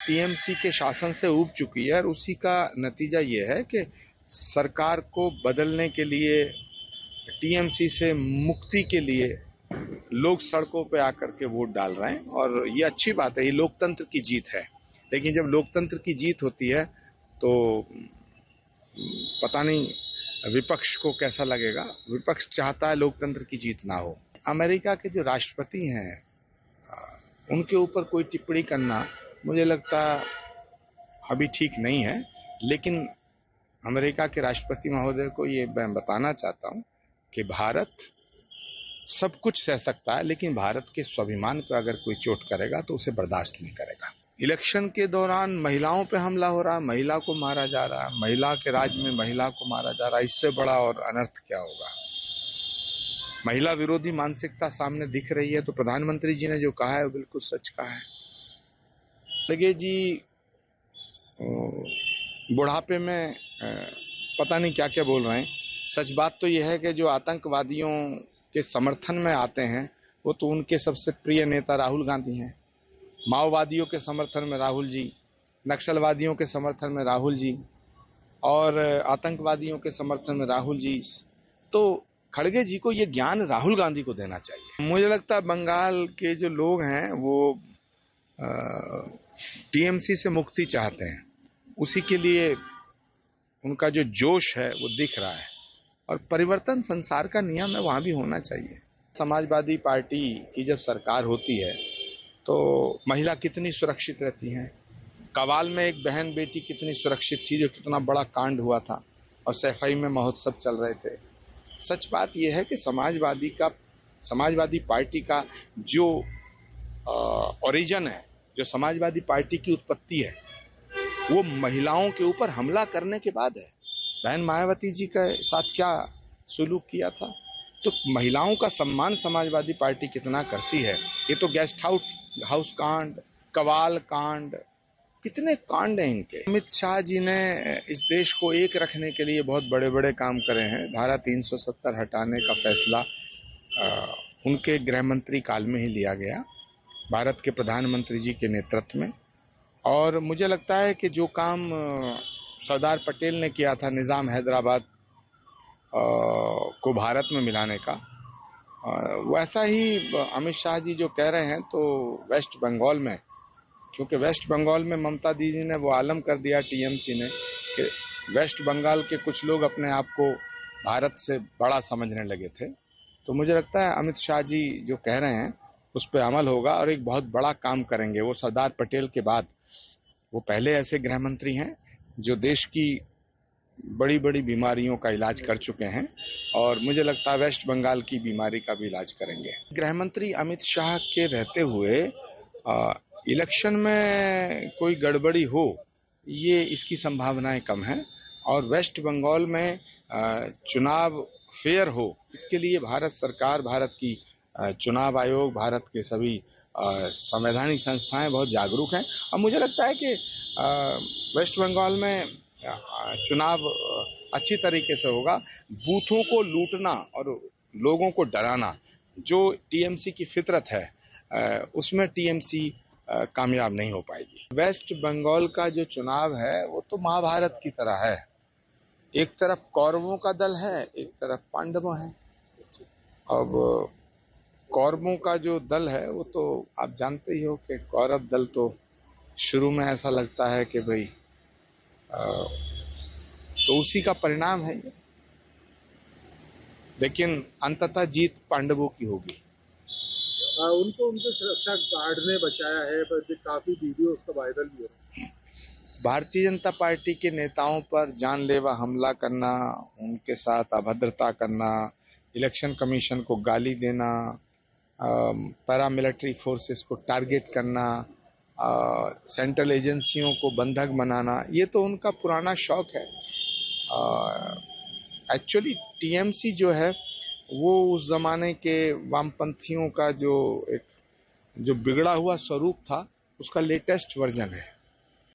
TMC के शासन से ऊब चुकी है और उसी का नतीजा ये है कि सरकार को बदलने के लिए, टीएमसी से मुक्ति के लिए लोग सड़कों पे आकर के वोट डाल रहे हैं और ये अच्छी बात है, ये लोकतंत्र की जीत है। लेकिन जब लोकतंत्र की जीत होती है तो पता नहीं विपक्ष को कैसा लगेगा। विपक्ष चाहता है लोकतंत्र की जीत ना हो। अमेरिका के जो राष्ट्रपति हैं उनके ऊपर कोई टिप्पणी करना मुझे लगता अभी ठीक नहीं है, लेकिन अमेरिका के राष्ट्रपति महोदय को ये मैं बताना चाहता हूं कि भारत सब कुछ सह सकता है, लेकिन भारत के स्वाभिमान पर अगर कोई चोट करेगा तो उसे बर्दाश्त नहीं करेगा। इलेक्शन के दौरान महिलाओं पे हमला हो रहा है, महिला को मारा जा रहा है, महिला के राज्य में महिला को मारा जा रहा है, इससे बड़ा और अनर्थ क्या होगा। महिला विरोधी मानसिकता सामने दिख रही है, तो प्रधानमंत्री जी ने जो कहा है वो बिल्कुल सच कहा है। लगे जी बुढ़ापे में पता नहीं क्या क्या बोल रहे हैं। सच बात तो यह है कि जो आतंकवादियों के समर्थन में आते हैं वो तो उनके सबसे प्रिय नेता राहुल गांधी हैं। माओवादियों के समर्थन में राहुल जी, नक्सलवादियों के समर्थन में राहुल जी और आतंकवादियों के समर्थन में राहुल जी। तो खड़गे जी को ये ज्ञान राहुल गांधी को देना चाहिए। मुझे लगता है बंगाल के जो लोग हैं वो टीएमसी से मुक्ति चाहते हैं, उसी के लिए उनका जो जोश है वो दिख रहा है और परिवर्तन संसार का नियम है, वहां भी होना चाहिए। समाजवादी पार्टी की जब सरकार होती है तो महिला कितनी सुरक्षित रहती हैं। कवाल में एक बहन बेटी कितनी सुरक्षित थी, जो कितना बड़ा कांड हुआ था और सैफई में महोत्सव चल रहे थे। सच बात यह है कि समाजवादी पार्टी का जो ओरिजिन है, जो समाजवादी पार्टी की उत्पत्ति है, वो महिलाओं के ऊपर हमला करने के बाद है। बहन मायावती जी के साथ क्या सुलूक किया था। तो महिलाओं का सम्मान समाजवादी पार्टी कितना करती है। ये तो गेस्ट हाउस कांड, कवाल कांड, कितने कांड हैं इनके। अमित शाह जी ने इस देश को एक रखने के लिए बहुत बड़े बड़े काम करे हैं। धारा 370 हटाने का फैसला उनके गृह मंत्री काल में ही लिया गया, भारत के प्रधानमंत्री जी के नेतृत्व में। और मुझे लगता है कि जो काम सरदार पटेल ने किया था निजाम हैदराबाद को भारत में मिलाने का, वैसा ही अमित शाह जी जो कह रहे हैं, तो वेस्ट बंगाल में, क्योंकि वेस्ट बंगाल में ममता दीदी ने वो आलम कर दिया टीएमसी ने कि वेस्ट बंगाल के कुछ लोग अपने आप को भारत से बड़ा समझने लगे थे। तो मुझे लगता है अमित शाह जी जो कह रहे हैं उस पर अमल होगा और एक बहुत बड़ा काम करेंगे। वो सरदार पटेल के बाद वो पहले ऐसे गृह मंत्री हैं जो देश की बड़ी बड़ी बीमारियों का इलाज कर चुके हैं और मुझे लगता है वेस्ट बंगाल की बीमारी का भी इलाज करेंगे। गृह मंत्री अमित शाह के रहते हुए इलेक्शन में कोई गड़बड़ी हो, ये इसकी संभावनाएं कम हैं और वेस्ट बंगाल में चुनाव फेयर हो, इसके लिए भारत सरकार, भारत की चुनाव आयोग, भारत के सभी संवैधानिक संस्थाएं बहुत जागरूक हैं। और मुझे लगता है कि वेस्ट बंगाल में चुनाव अच्छी तरीके से होगा। बूथों को लूटना और लोगों को डराना जो टीएमसी की फितरत है, उसमें टीएमसी कामयाब नहीं हो पाएगी। वेस्ट बंगाल का जो चुनाव है वो तो महाभारत की तरह है। एक तरफ कौरवों का दल है, एक तरफ पांडवों है। अब कौरवों का जो दल है वो तो आप जानते ही हो कि कौरव दल तो शुरू में ऐसा लगता है कि भाई तो उसी का परिणाम है ये, लेकिन अंततः जीत पांडवों की होगी। उनको उनके सुरक्षा गार्ड ने बचाया है, पर काफी वीडियो उसका वायरल भी हो रहा है। भारतीय जनता पार्टी के नेताओं पर जानलेवा हमला करना, उनके साथ अभद्रता करना, इलेक्शन कमीशन को गाली देना, पैरामिलिट्री फोर्सेस को टारगेट करना, सेंट्रल एजेंसियों को बंधक बनाना, ये तो उनका पुराना शौक है। एक्चुअली टीएमसी जो है वो उस जमाने के वामपंथियों का जो बिगड़ा हुआ स्वरूप था उसका लेटेस्ट वर्जन है।